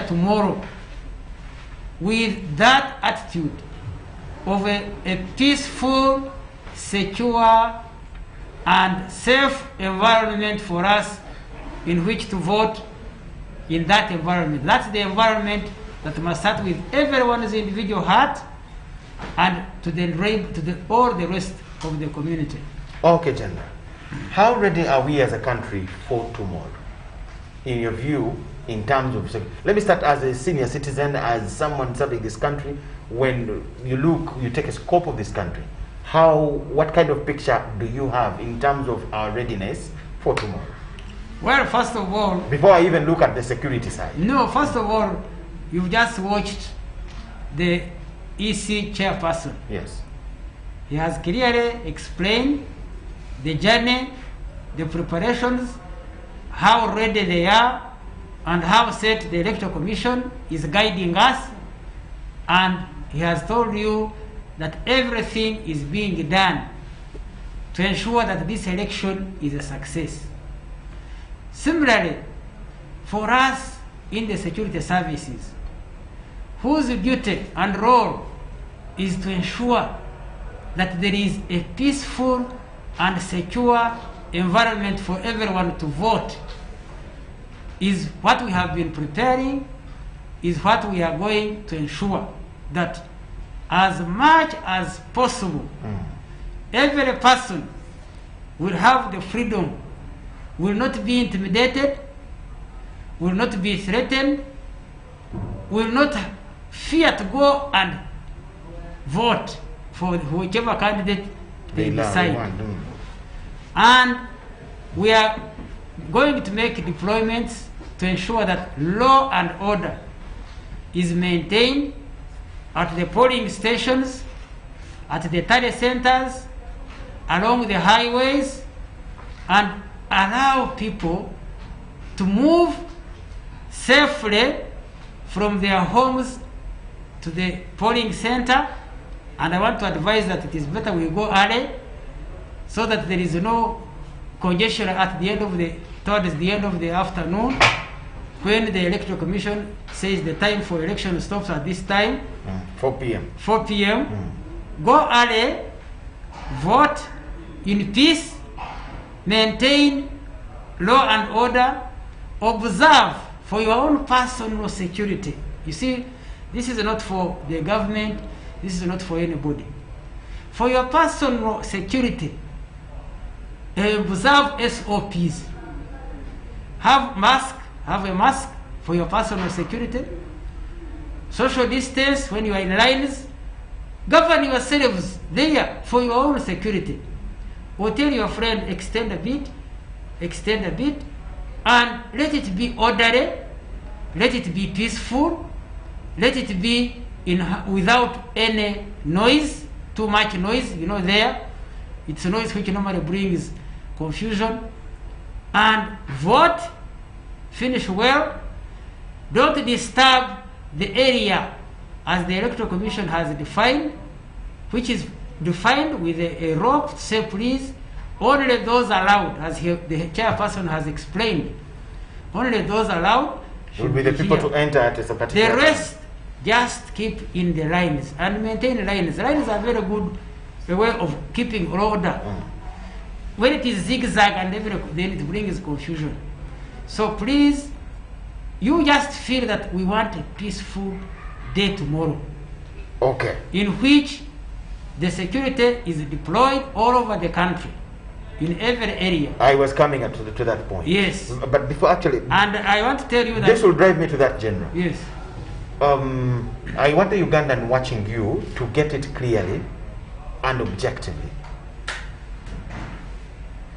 tomorrow with that attitude of a peaceful, secure, and safe environment for us in which to vote in that environment. That's the environment that must start with everyone's individual heart and to all the rest of the community. Okay, General. How ready are we as a country for tomorrow? In your view, in terms of, let me start as a senior citizen, as someone serving this country. When you take a scope of this country, what kind of picture do you have in terms of our readiness for tomorrow? Well, first of all, before I even look at the security side. No, first of all, you've just watched the EC chairperson. Yes. He has clearly explained the journey, the preparations, how ready they are, and how set the Electoral Commission is guiding us. And he has told you that everything is being done to ensure that this election is a success. Similarly, for us in the security services, whose duty and role is to ensure that there is a peaceful and secure environment for everyone to vote, is what we have been preparing, is what we are going to ensure that as much as possible, every person will have the freedom, will not be intimidated, will not be threatened, will not fear to go and vote for whichever candidate they decide. And we are going to make deployments to ensure that law and order is maintained at the polling stations, at the tally centers, along the highways, and allow people to move safely from their homes to the polling center. And I want to advise that it is better we go early so that there is no congestion at the end of towards the end of the afternoon, when the Electoral Commission says the time for election stops at this time, 4 p.m. 4 p.m. Go early, vote in peace, maintain law and order, observe for your own personal security. You see, this is not for the government, this is not for anybody. For your personal security, observe SOPs. Have a mask for your personal security. Social distance when you are in lines. Govern yourselves there for your own security. Or tell your friend, extend a bit, and let it be orderly, let it be peaceful, let it be without any noise, too much noise, there. It's a noise which normally brings confusion. And vote, finish well, don't disturb the area as the Electoral Commission has defined, which is defined with a rope to say, please, only those allowed, as the chairperson has explained, only those allowed should be the people to enter at a particular The rest, just keep in the lines and maintain lines. Lines are very good way of keeping order. When it is zigzag and then it brings confusion. So please, you just feel that we want a peaceful day tomorrow. Okay. In which the security is deployed all over the country, in every area. I was coming up to that point. Yes. But before actually... And I want to tell you that... This will drive me to that, General. Yes. I want the Ugandan watching you to get it clearly and objectively.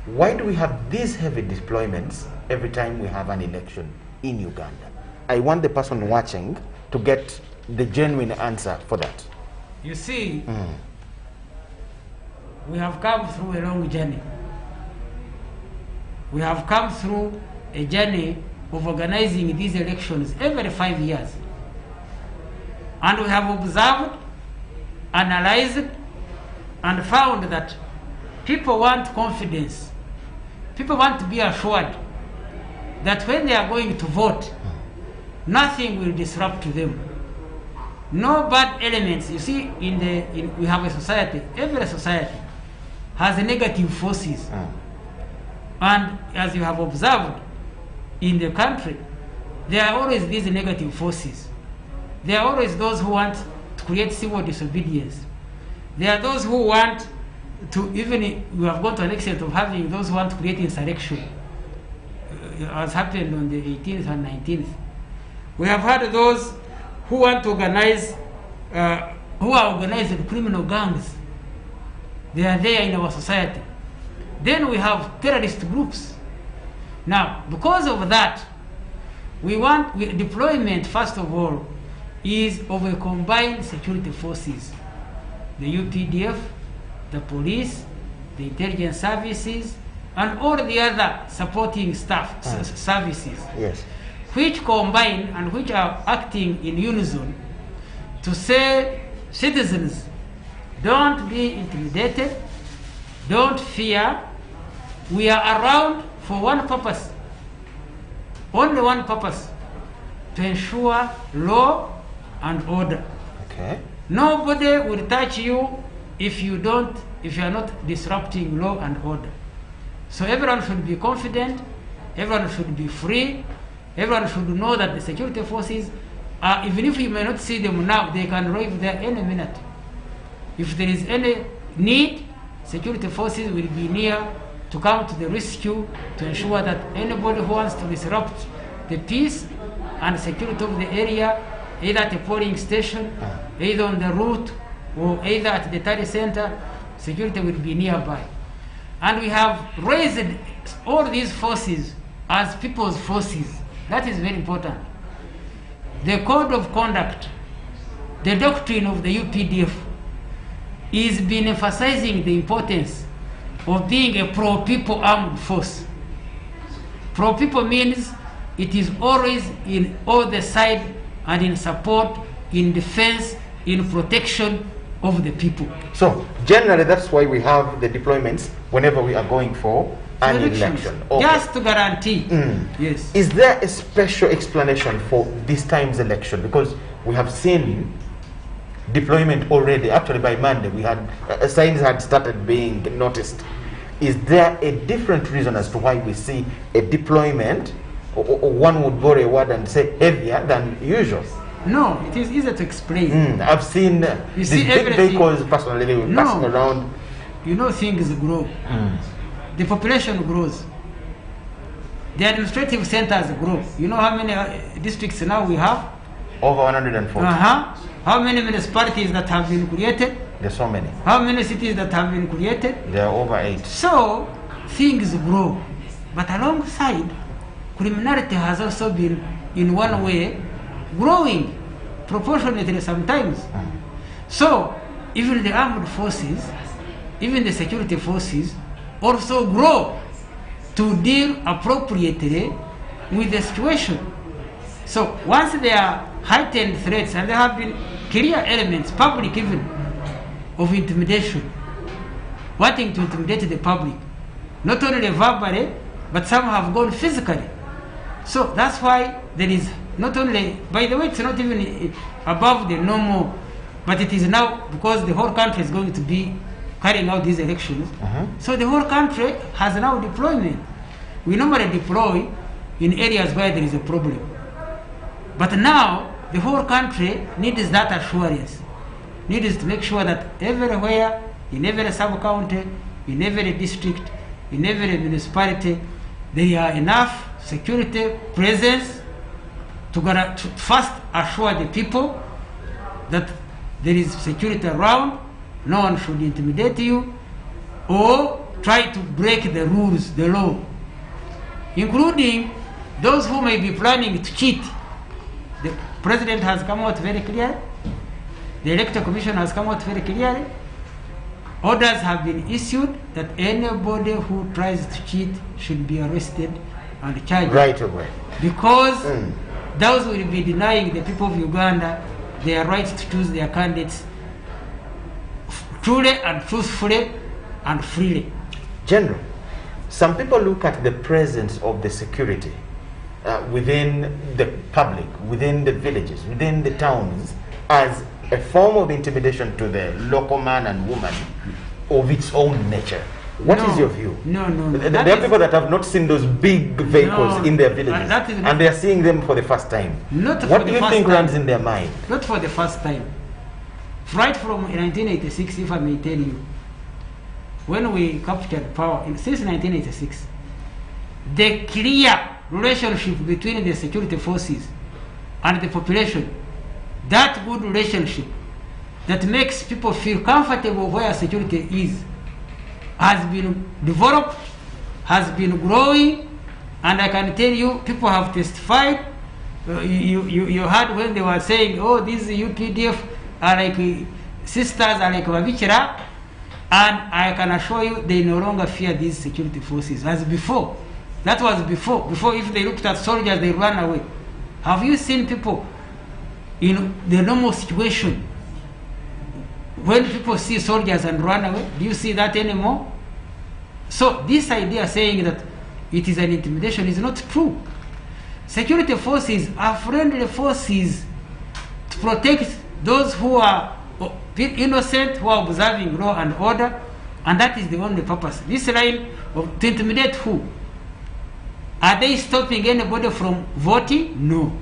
Why do we have these heavy deployments every time we have an election in Uganda? I want the person watching to get the genuine answer for that. You see, we have come through a long journey. We have come through a journey of organizing these elections every 5 years. And we have observed, analyzed, and found that people want confidence. People want to be assured that when they are going to vote, nothing will disrupt them. No bad elements. You see, we have a society. Every society has negative forces. And as you have observed in the country, there are always these negative forces. There are always those who want to create civil disobedience. There are those who want to, even we have gone to an extent of having those who want to create insurrection, as happened on the 18th and 19th. We have had those who want to organize, who are organizing criminal gangs. They are there in our society. Then we have terrorist groups. Now, because of that, deployment, first of all, is of a combined security forces. The UPDF, the police, the intelligence services, and all the other supporting staff services, yes, which combine and which are acting in unison to say, citizens, don't be intimidated, don't fear, we are around for one purpose, only one purpose, to ensure law and order. Okay. Nobody will touch you if you are not disrupting law and order. So everyone should be confident, everyone should be free, everyone should know that the security forces are, even if you may not see them now, they can arrive there any minute. If there is any need, security forces will be near to come to the rescue to ensure that anybody who wants to disrupt the peace and security of the area, either at a polling station, either on the route, or either at the tally center, security will be nearby. And we have raised all these forces as people's forces. That is very important. The code of conduct, the doctrine of the UPDF, is been emphasizing the importance of being a pro-people armed force. Pro-people means it is always in all the side and in support, in defense, in protection of the people. So generally that's why we have the deployments whenever we are going for an election. Okay. Just to guarantee. Yes. Is there a special explanation for this time's election? Because we have seen deployment already. Actually by Monday we had signs had started being noticed. Is there a different reason as to why we see a deployment, or one would borrow a word and say heavier than usual? No, it is easy to explain. I've seen you the see big vehicles personally passing around. You know, things grow. The population grows. The administrative centers grow. You know how many districts now we have? Over 140. How many municipalities that have been created? There's so many. How many cities that have been created? There are over 8. So, things grow. But alongside, criminality has also been, in one way, growing proportionately sometimes. So, even the armed forces, even the security forces, also grow to deal appropriately with the situation. So, once there are heightened threats, and there have been clear elements, public even, of intimidation, wanting to intimidate the public, not only verbally, but some have gone physically. So that's why there is not only, by the way, it's not even above the normal, but it is now because the whole country is going to be carrying out these elections. So the whole country has now deployment. We normally deploy in areas where there is a problem. But now the whole country needs that assurance, needs to make sure that everywhere, in every sub-county, in every district, in every municipality, there are enough security presence to first assure the people that there is security around, no one should intimidate you or try to break the rules, the law, including those who may be planning to cheat. The president has come out very clear, the electoral commission has come out very clearly. Orders have been issued that anybody who tries to cheat should be arrested and charged. Right away. Because those will be denying the people of Uganda their right to choose their candidates truly and truthfully and freely. General, some people look at the presence of the security within the public, within the villages, within the towns, as a form of intimidation to the local man and woman of its own nature. What is your view? No. There are people that have not seen those big vehicles in their villages, and they are seeing them for the first time. What do you think runs in their mind? Not for the first time. Right from 1986, if I may tell you, when we captured power, since 1986, the clear relationship between the security forces and the population, that good relationship that makes people feel comfortable where security is, has been developed, has been growing, and I can tell you, people have testified. You heard when they were saying, oh, these UPDF are like sisters, are like Babichira, and I can assure you they no longer fear these security forces as before. That was before. Before, if they looked at soldiers, they ran away. Have you seen people in the normal situation, when people see soldiers and run away? Do you see that anymore? So this idea saying that it is an intimidation is not true. Security forces are friendly forces to protect those who are innocent, who are observing law and order, and that is the only purpose. This line of to intimidate who? Are they stopping anybody from voting? No.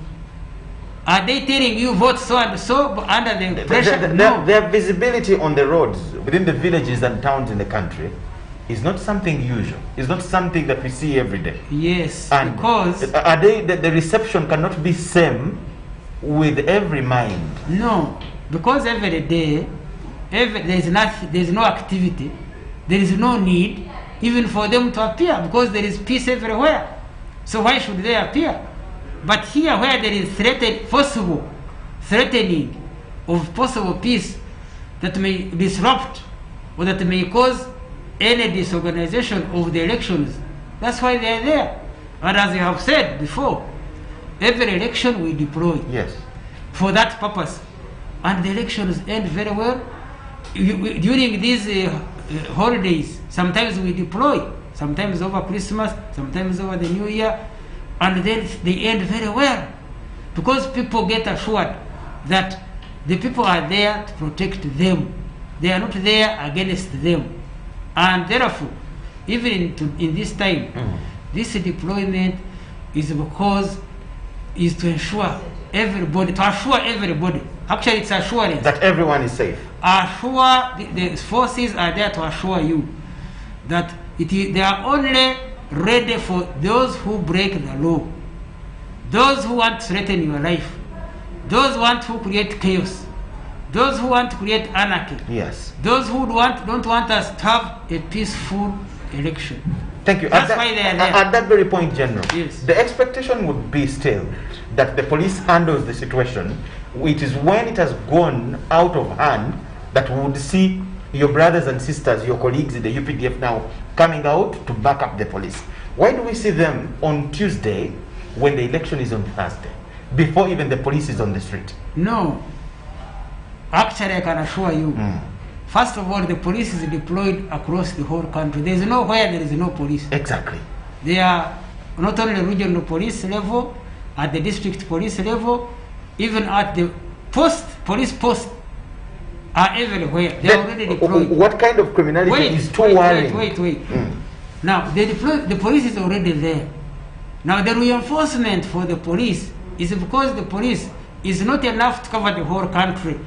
Are they telling you vote so and so under the pressure? No. Their visibility on the roads within the villages and towns in the country is not something usual. It's not something that we see every day. Yes, and because are they, the reception cannot be same with every mind. No, because every day, there is no activity, there is no need even for them to appear, because there is peace everywhere. So why should they appear? But here, where there is threatening of possible peace that may disrupt or that may cause any disorganization of the elections, that's why they are there. And as you have said before, every election we deploy. Yes. For that purpose. And the elections end very well. During these holidays, sometimes we deploy, sometimes over Christmas, sometimes over the New Year, and then they end very well. Because people get assured that the people are there to protect them. They are not there against them. And therefore, even in this time, this deployment is because is to ensure everybody, actually it's assurance. That everyone is safe. The forces are there to assure you that they are only ready for those who break the law, those who want to threaten your life, those who want to create chaos, those who want to create anarchy. Yes. Those who don't want us to have a peaceful election. Thank you. That's why they are there. At that very point, General, yes, the expectation would be still that the police handles the situation. It is when it has gone out of hand that we would see your brothers and sisters, your colleagues in the UPDF now coming out to back up the police. Why do we see them on Tuesday when the election is on Thursday, before even the police is on the street? No. Actually, I can assure you, first of all, the police is deployed across the whole country. There is nowhere there is no police. Exactly. They are not only regional police level, at the district police level, even at the police post are everywhere. They are already deployed. What kind of criminality is too worrying? Wait. Now, the police is already there. Now, the reinforcement for the police is because the police is not enough to cover the whole country.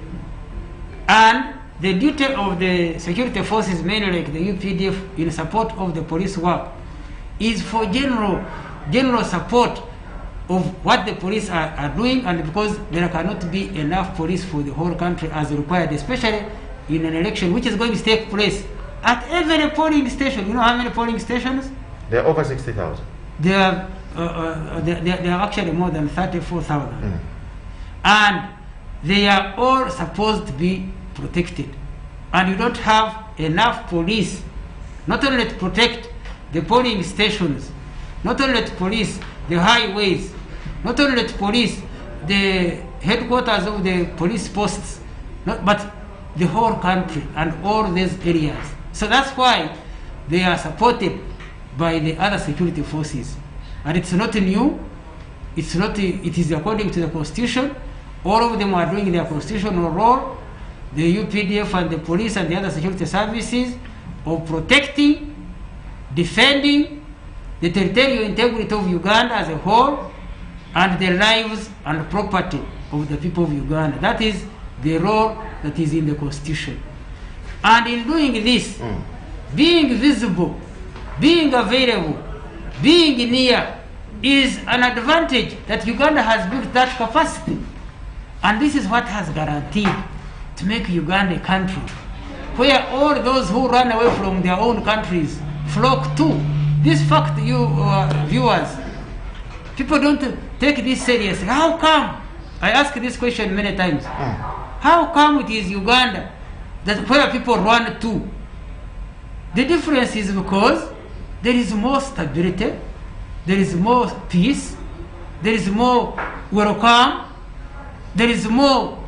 And the duty of the security forces, mainly like the UPDF, in support of the police work, is for general support of what the police are doing, and because there cannot be enough police for the whole country as required, especially in an election which is going to take place at every polling station. You know how many polling stations? There are over 60,000. There are actually more than 34,000. And they are all supposed to be protected. And you don't have enough police, not only to protect the polling stations, not only to police the highways, not only to police the headquarters of the police posts, but the whole country and all these areas. So that's why they are supported by the other security forces. And it's not new. it's not, it is according to the constitution. All of them are doing their constitutional role, the UPDF and the police and the other security services, of protecting, defending the territorial integrity of Uganda as a whole, and the lives and property of the people of Uganda. That is the role that is in the constitution. And in doing this, being visible, being available, being near, is an advantage that Uganda has built that capacity. And this is what has guaranteed to make Uganda a country where all those who run away from their own countries flock to. This fact, you viewers, people don't take this seriously. How come? I ask this question many times. How come it is Uganda that where people run to? The difference is because there is more stability, there is more peace, there is more welcome, there is more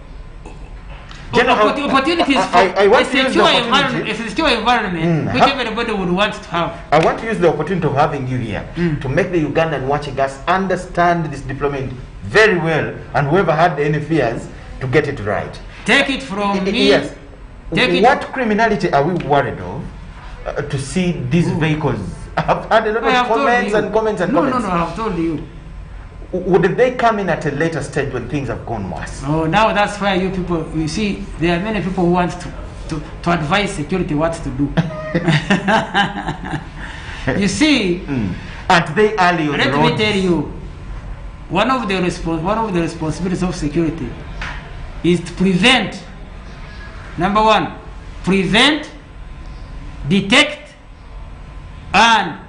opportunities for a secure environment which everybody would want to have. I want to use the opportunity of having you here to make the Ugandan watching us understand this deployment very well, and whoever had any fears to get it right. Take it from me. Yes. What criminality are we worried of to see these vehicles? I've had a lot of comments and comments. No, I have told you. Would they come in at a later stage when things have gone worse? Oh, now that's why you people, you see, there are many people who want to advise security what to do. You see, aren't they early on the road? Let me tell you, one of the responsibilities of security is to prevent. Number one, prevent, detect, and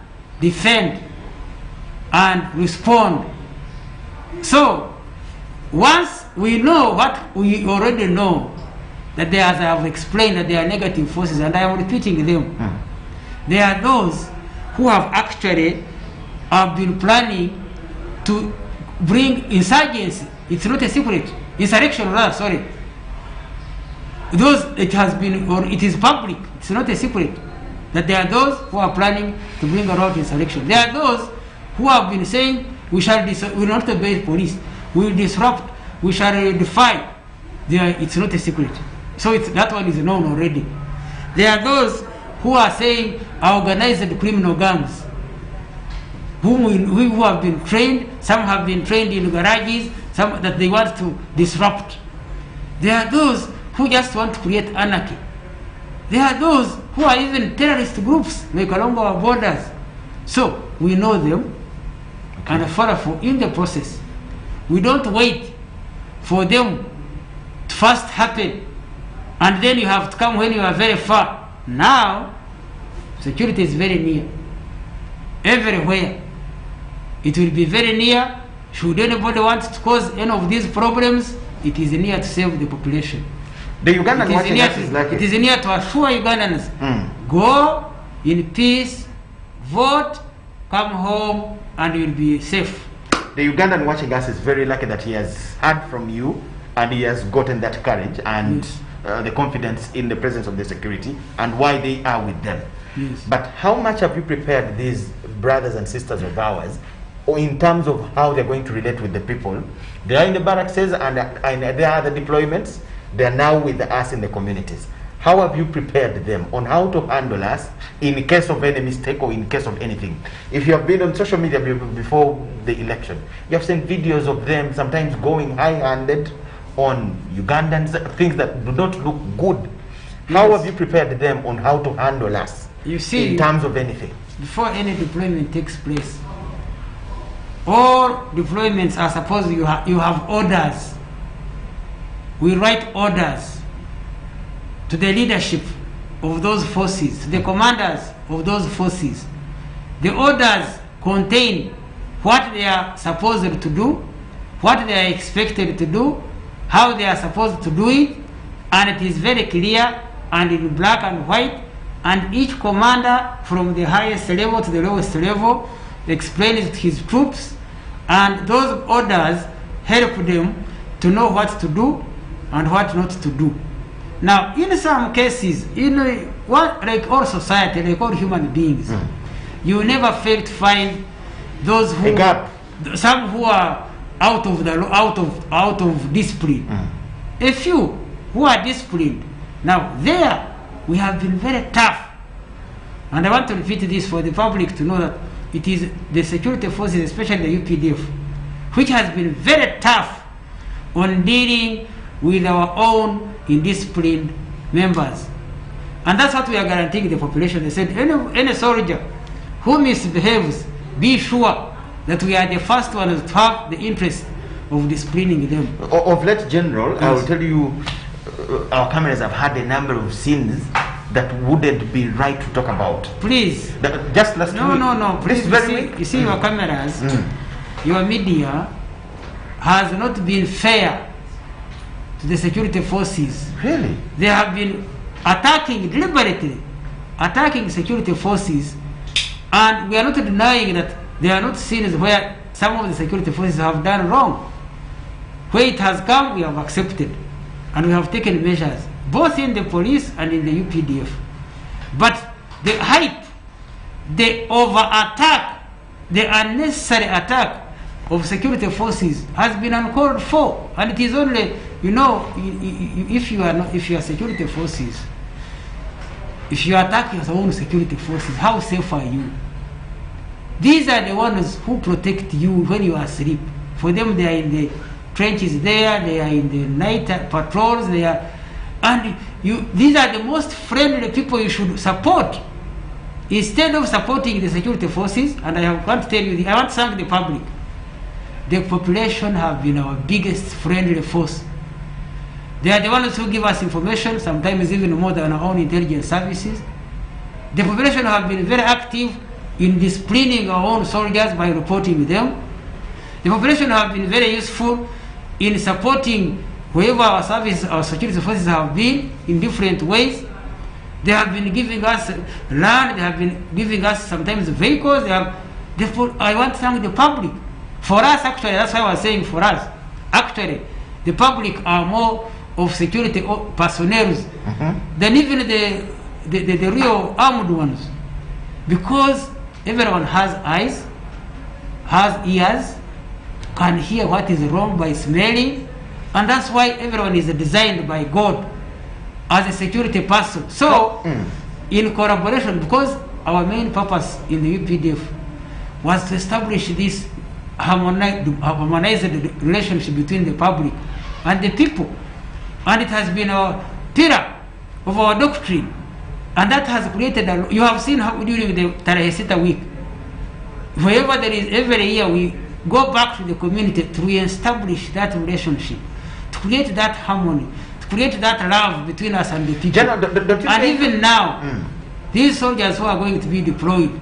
defend, and respond. So, once we know what we already know, that there, as I have explained, that there are negative forces, and I am repeating them, there are those who have actually been planning to bring insurgency. It's not a secret. Insurrection, rather, sorry. Those, it has been, or it is public, it's not a secret, that there are those who are planning to bring about insurrection. There are those who have been saying, we will not obey police, we will disrupt, we shall defy. It's not a secret. So that one is known already. There are those who are saying organized criminal gangs, who have been trained, some have been trained in garages, some that they want to disrupt. There are those who just want to create anarchy. There are those who are even terrorist groups like along our borders. So we know them and follow in the process. We don't wait for them to first happen and then you have to come when you are very far. Now, security is very near. Everywhere. It will be very near. Should anybody want to cause any of these problems, it is near to save the population. The Ugandan watching us is like it is near to assure Ugandans, go in peace, vote, come home, and you'll be safe. The Ugandan watching us is very lucky that he has heard from you and he has gotten that courage and the confidence in the presence of the security and why they are with them. Yes. But how much have you prepared these brothers and sisters of ours in terms of how they're going to relate with the people? They are in the barracks and there are the deployments. They are now with us in the communities. How have you prepared them on how to handle us in case of any mistake or in case of anything? If you have been on social media before the election, you have seen videos of them sometimes going high-handed on Ugandans, things that do not look good. How have you prepared them on how to handle us in terms of anything? Before any deployment takes place, all deployments are supposed you have orders. We write orders to the leadership of those forces, to the commanders of those forces. The orders contain what they are supposed to do, what they are expected to do, how they are supposed to do it, and it is very clear and in black and white, and each commander from the highest level to the lowest level explains to his troops, and those orders help them to know what to do and what not to do. Now, in some cases, like all society, like all human beings, you never fail to find those who, some who are out of discipline. A few who are disciplined. Now there we have been very tough, and I want to repeat this for the public to know that it is the security forces, especially the UPDF, which has been very tough on dealing with our own indisciplined members. And that's what we are guaranteeing the population. They said any soldier who misbehaves, be sure that we are the first ones to have the interest of disciplining them. Of late, General, Yes. I will tell you, our cameras have had a number of scenes that wouldn't be right to talk about. Please. Just last No, week. no, no. Please, Please, very you see, weak. you see your cameras, your media has not been fair to the security forces. Really? They have been deliberately attacking security forces, and we are not denying that there are not scenes where some of the security forces have done wrong. Where it has come, we have accepted, and we have taken measures, both in the police and in the UPDF. But the hype, the over-attack, the unnecessary attack of security forces has been uncalled for, and it is only, you know, if you are security forces, if you attack your own security forces, how safe are you? These are the ones who protect you when you are asleep. For them, they are in the trenches there, they are in the night patrols, they are, and these are the most friendly people you should support. Instead of supporting the security forces, and I want to tell you, I want to thank the public. The population have been our biggest friendly force. They are the ones who give us information, sometimes even more than our own intelligence services. The population have been very active in disciplining our own soldiers by reporting them. The population have been very useful in supporting wherever our services, our security forces have been in different ways. They have been giving us land, they have been giving us sometimes vehicles. Therefore, I want to thank the public. For us, actually, that's why I was saying for us, actually, the public are more of security personnel than even the real armed ones. Because everyone has eyes, has ears, can hear what is wrong by smelling, and that's why everyone is designed by God as a security person. So, in collaboration, because our main purpose in the UPDF was to establish this harmonized relationship between the public and the people, and it has been a pillar of our doctrine, and that has created you have seen how during the Tarehe Sita week, wherever there is, every year we go back to the community to re-establish that relationship, to create that harmony, to create that love between us and the people. General, don't you And think- even now, these soldiers who are going to be deployed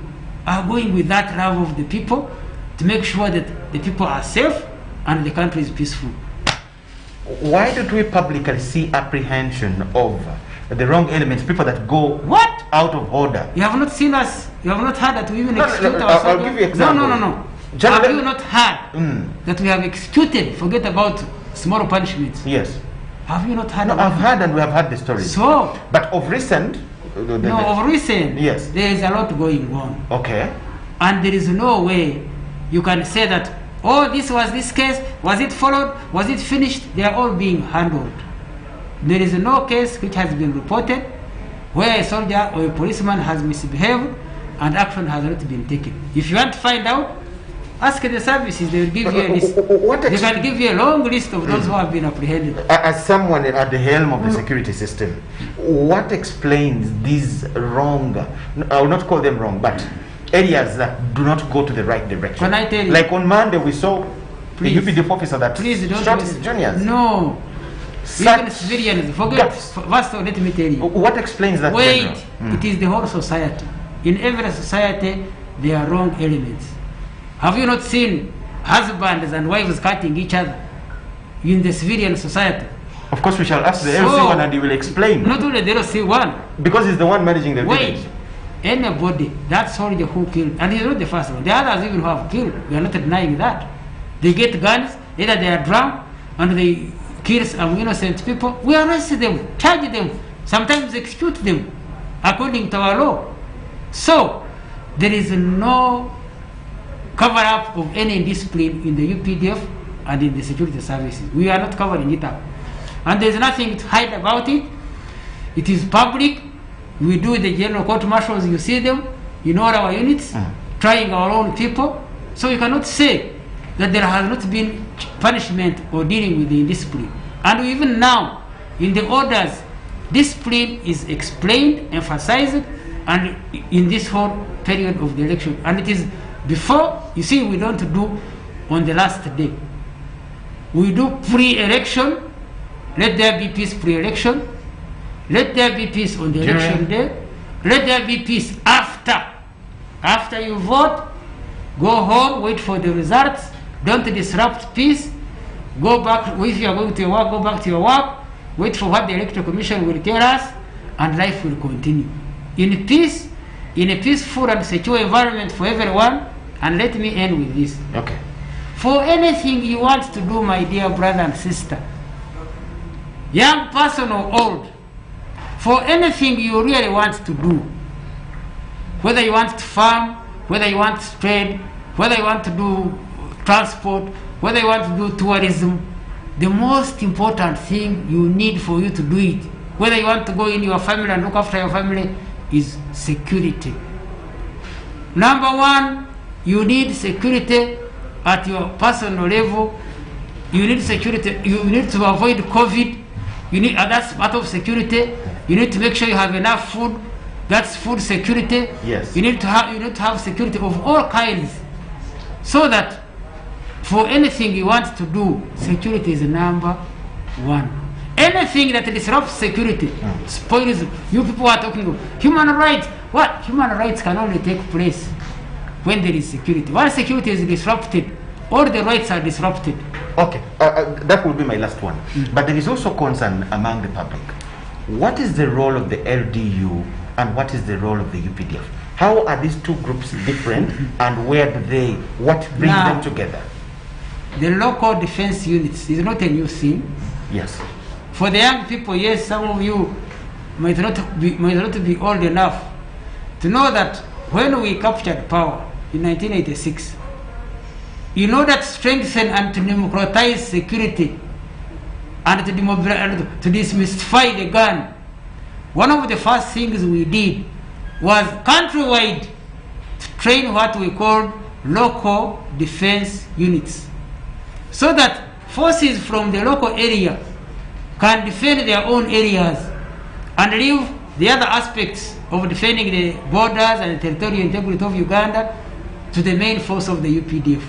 are going with that love of the people to make sure that the people are safe and the country is peaceful. Why don't we publicly see apprehension of the wrong elements, people that go What? out of order? You have not seen us, you have not heard that we even No, no, execute no, our I'll soldiers? give you example. No. General, Have you not heard Mm. that we have executed, forget about small punishments? Yes. Have you not heard No, about I've it? heard and we have had the stories. So, But of recent, no, of recent, Yes. there is a lot going on. Okay. And there is no way you can say that, oh, this case, was it followed, was it finished? They are all being handled. There is no case which has been reported where a soldier or a policeman has misbehaved and action has not been taken. If you want to find out, ask the services, they will give you a list. They can give you a long list of those who have been apprehended. As someone at the helm of the security system, what explains these wrong, I will not call them wrong, but areas that do not go to the right direction? Can I tell you? Like on Monday, we saw Please. a UPDF officer that Please don't shot his juniors. No. Such Even civilians, forget. gaps. First of all, let me tell you. What explains that? Wait, General? it is the whole society. In every society, there are wrong elements. Have you not seen husbands and wives cutting each other in the civilian society? Of course, we shall ask the So- LC1 and he will explain. Not only the LC1. Because he's the one managing the Wait, village. anybody, that soldier who killed, and he's not the first one, the others even who have killed, we are not denying that. They get guns, either they are drunk, and they kill some innocent people. We arrest them, charge them, sometimes execute them, according to our law. So, there is no cover-up of any discipline in the UPDF. and in the security services. We are not covering it up. And there's nothing to hide about it. It is public. We do the general court martials, you see them in all our units, trying our own people. So you cannot say that there has not been punishment or dealing with the indiscipline. And even now, in the orders, discipline is explained, emphasized, and in this whole period of the election. And it is before, you see, we don't do on the last day. We do pre-election. Let there be peace pre-election. Let there be peace on the election day. Let there be peace after. After you vote, go home, wait for the results. Don't disrupt peace. Go back, if you are going to your work, go back to your work. Wait for what the Electoral Commission will tell us, and life will continue. In peace, in a peaceful and secure environment for everyone. And let me end with this. Okay. For anything you want to do, my dear brother and sister, young person or old, for anything you really want to do, whether you want to farm, whether you want to trade, whether you want to do transport, whether you want to do tourism, the most important thing you need for you to do it, whether you want to go in your family and look after your family, is security. Number one, you need security at your personal level. You need security. You need to avoid COVID. You need, that's part of security. You need to make sure you have enough food. That's food security. Yes. You need to have security of all kinds, so that for anything you want to do, security is number one. Anything that disrupts security, spoils. You people are talking about human rights. What? Human rights can only take place when there is security. Once security is disrupted, all the rights are disrupted. Okay, that will be my last one. But there is also concern among the public. What is the role of the LDU and what is the role of the UPDF? How are these two groups different, and what brings them together? The local defense units is not a new thing. Yes. For the young people, yes, some of you might not be old enough to know that when we captured power in 1986, in order to strengthen and to democratize security and to demystify the gun, one of the first things we did was countrywide to train what we called local defense units, so that forces from the local area can defend their own areas and leave the other aspects of defending the borders and the territorial integrity of Uganda to the main force of the UPDF.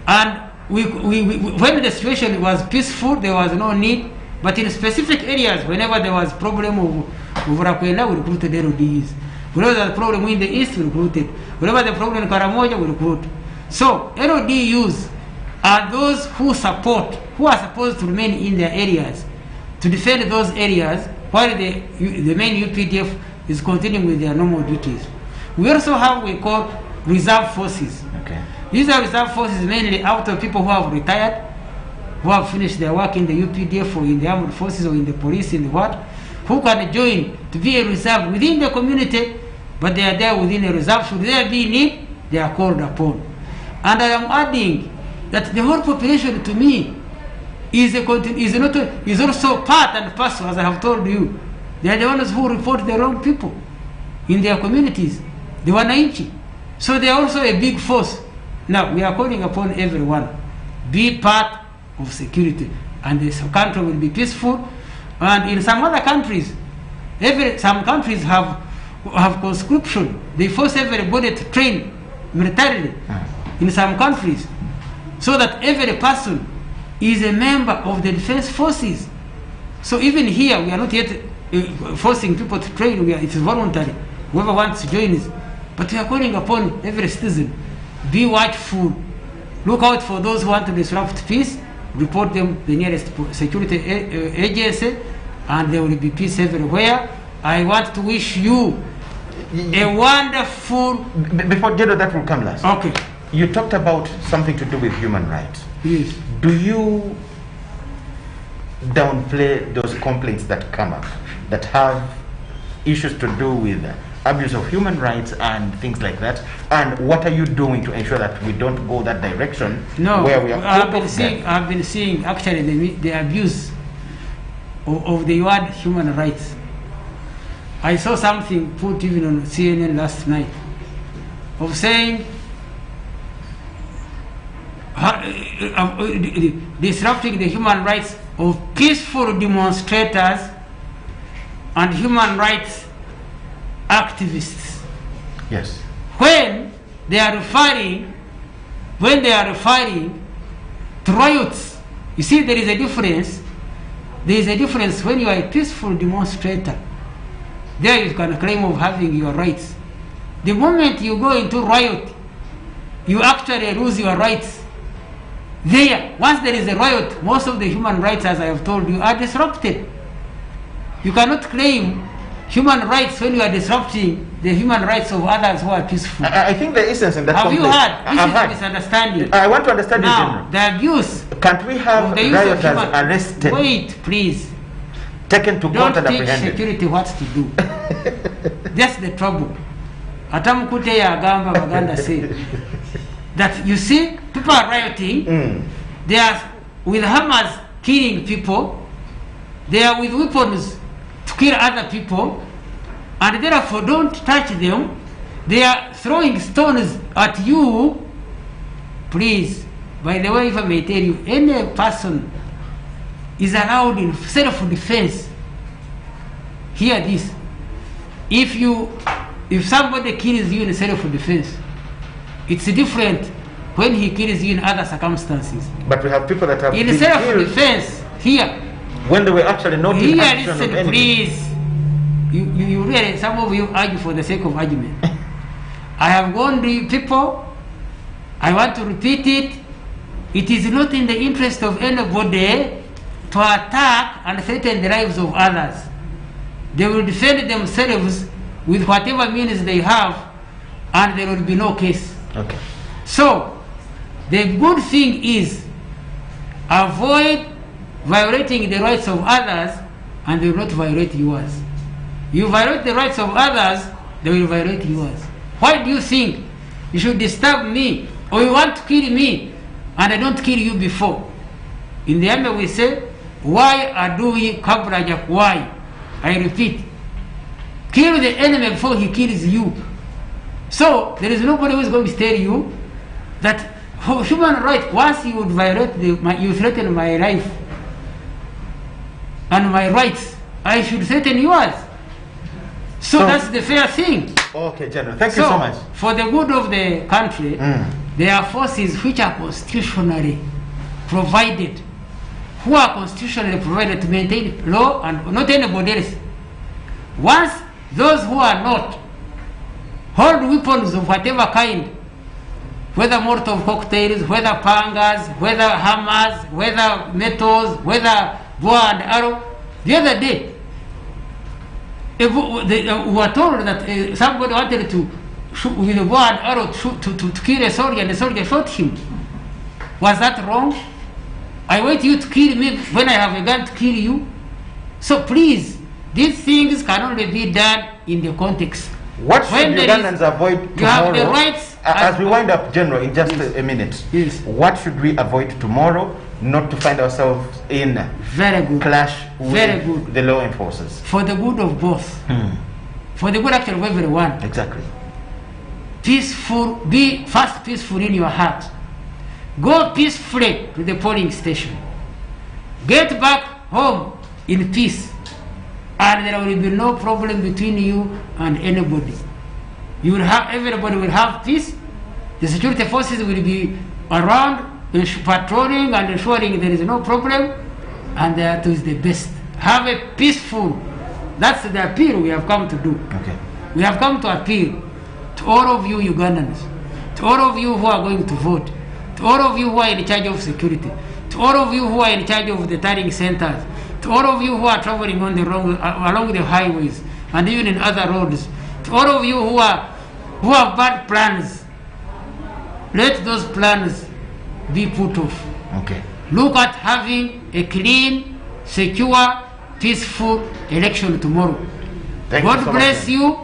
And when the situation was peaceful, there was no need. But in specific areas, whenever there was problem of Rakwena, we recruited LDUs. Whenever there was a problem in the east, we recruited. Whenever the problem in Karamoja, we recruit. So LDUs are those who are supposed to remain in their areas to defend those areas while the main UPDF is continuing with their normal duties. We also have what we call reserve forces. Okay. These are reserve forces mainly out of people who have retired, who have finished their work in the UPDF or in the armed forces or in the police, in the what, who can join to be a reserve within the community, but they are there within a reserve. Should there be need, they are called upon. And I am adding that the whole population, to me, is also part and parcel, as I have told you. They are the ones who report the wrong people in their communities, the Wananchi. So they are also a big force. Now, we are calling upon everyone, be part of security, and this country will be peaceful. And in some other countries, some countries have conscription. They force everybody to train militarily in some countries, so that every person is a member of the defense forces. So even here, we are not yet forcing people to train. It is voluntary. Whoever wants to join us. But we are calling upon every citizen, be watchful. Look out for those who want to disrupt peace. Report them the nearest security agency, and there will be peace everywhere. I want to wish you a wonderful... Before Jedo, that will come last. Okay. You talked about something to do with human rights. Yes. Do you downplay those complaints that come up that have issues to do with abuse of human rights and things like that? And what are you doing to ensure that we don't go that direction? No, where we are I've been seeing actually the abuse of the word human rights. I saw something put even on CNN last night of saying disrupting the human rights of peaceful demonstrators and human rights activists. Yes. When they are referring to riots, you see there is a difference. There is a difference when you are a peaceful demonstrator. There you can claim of having your rights. The moment you go into riot, you actually lose your rights. There, once there is a riot, most of the human rights, as I have told you, are disrupted. You cannot claim human rights when you are disrupting the human rights of others who are peaceful. I think the essence in that Have you heard? This I've is a misunderstanding. I want to understand this, Now, General. the abuse. Can't we have the use of rioters human- arrested, Wait, please. taken to Don't court and teach apprehended? security what to do. That's the trouble. Atamukute ya Agamba Baganda said that you see people are rioting. They are with hammers killing people. They are with weapons to kill other people, and therefore don't touch them. They are throwing stones at you. Please, by the way, if I may tell you, any person is allowed in self-defense. Hear this. If somebody kills you in self-defense, it's different when he kills you in other circumstances. But we have people that have In been self-defense, here, when they were actually not in here, action of listen, anything. please. You really, some of you argue for the sake of argument. I have warned you people. I want to repeat it. It is not in the interest of anybody to attack and threaten the lives of others. They will defend themselves with whatever means they have, and there will be no case. Okay. So, the good thing is avoid violating the rights of others, and they will not violate yours. You violate the rights of others, they will violate yours. Why do you think you should disturb me, or you want to kill me, and I don't kill you before? In the army we say, why adui kabla ya kuwai? I repeat, kill the enemy before he kills you. So there is nobody who is going to tell you that human right, once you would violate you threaten my life and my rights, I should threaten yours. So that's the fair thing. Okay, General. Thank you so much. For the good of the country, there are forces which are constitutionally provided, who are constitutionally provided to maintain law, and not anybody else. Once those who are not hold weapons of whatever kind, whether Molotov cocktails, whether pangas, whether hammers, whether metals, whether bow and arrow. The other day, we were told that somebody wanted to shoot with a bow and arrow to kill a soldier, and the soldier shot him. Was that wrong? I want you to kill me when I have a gun to kill you. So please, these things can only be done in the context. What should Ugandans avoid tomorrow? You have the rights. As we wind up, General, in just a minute. Yes. What should we avoid tomorrow, not to find ourselves in Very good. clash with Very good. the law enforcers? For the good of both. For the good actually of everyone. Exactly. Peaceful, be first peaceful in your heart. Go peacefully to the polling station. Get back home in peace. And there will be no problem between you and anybody. You will have, everybody will have peace. The security forces will be around, patrolling and ensuring there is no problem. And that is the best. Have a peaceful, that's the appeal we have come to do. Okay. We have come to appeal to all of you Ugandans, to all of you who are going to vote, to all of you who are in charge of security, to all of you who are in charge of the turning centers, to all of you who are traveling on the road, along the highways and even in other roads, to all of you who have bad plans, let those plans be put off. Okay. Look at having a clean, secure, peaceful election tomorrow. God bless you,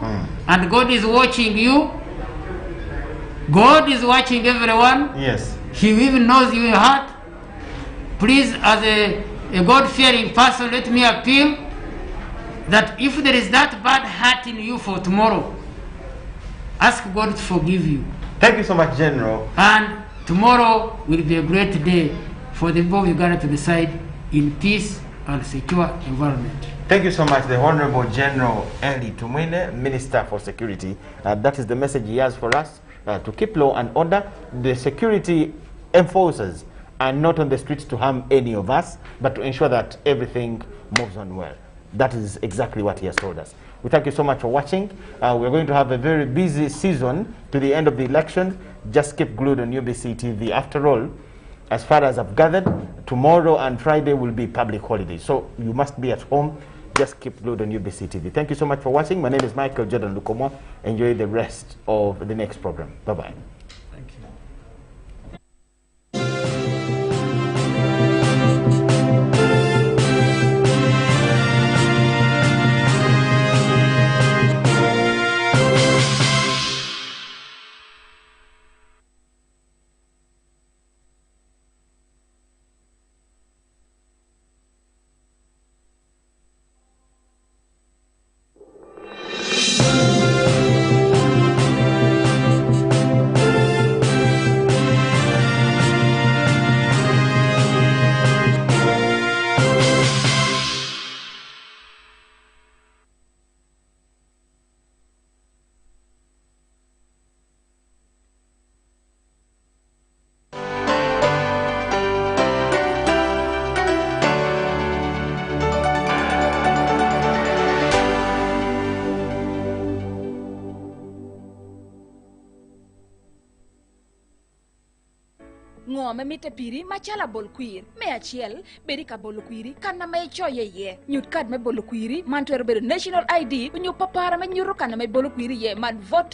and God is watching you. God is watching everyone. Yes. He even knows your heart. Please, as a God-fearing person, let me appeal that if there is that bad heart in you for tomorrow, ask God to forgive you. Thank you so much, General. And tomorrow will be a great day for the people of Uganda to decide in peace and secure environment. Thank you so much, the Honorable General Eli Tumwine, Minister for Security. That is the message he has for us, to keep law and order. The security enforcers are not on the streets to harm any of us, but to ensure that everything moves on well. That is exactly what he has told us. We thank you so much for watching. We're going to have a very busy season to the end of the election. Just keep glued on UBC TV. After all, as far as I've gathered, tomorrow and Friday will be public holidays. So you must be at home. Just keep glued on UBC TV. Thank you so much for watching. My name is Michael Jordan Lukomo. Enjoy the rest of the next program. Bye-bye. Thank you. ngome mite piri machala bol queer me achiel beri ka bol queeri kana me choye ye nyut kad me bol queeri man to national ID nyu papara me nyuru kana me bol queeri ye man vote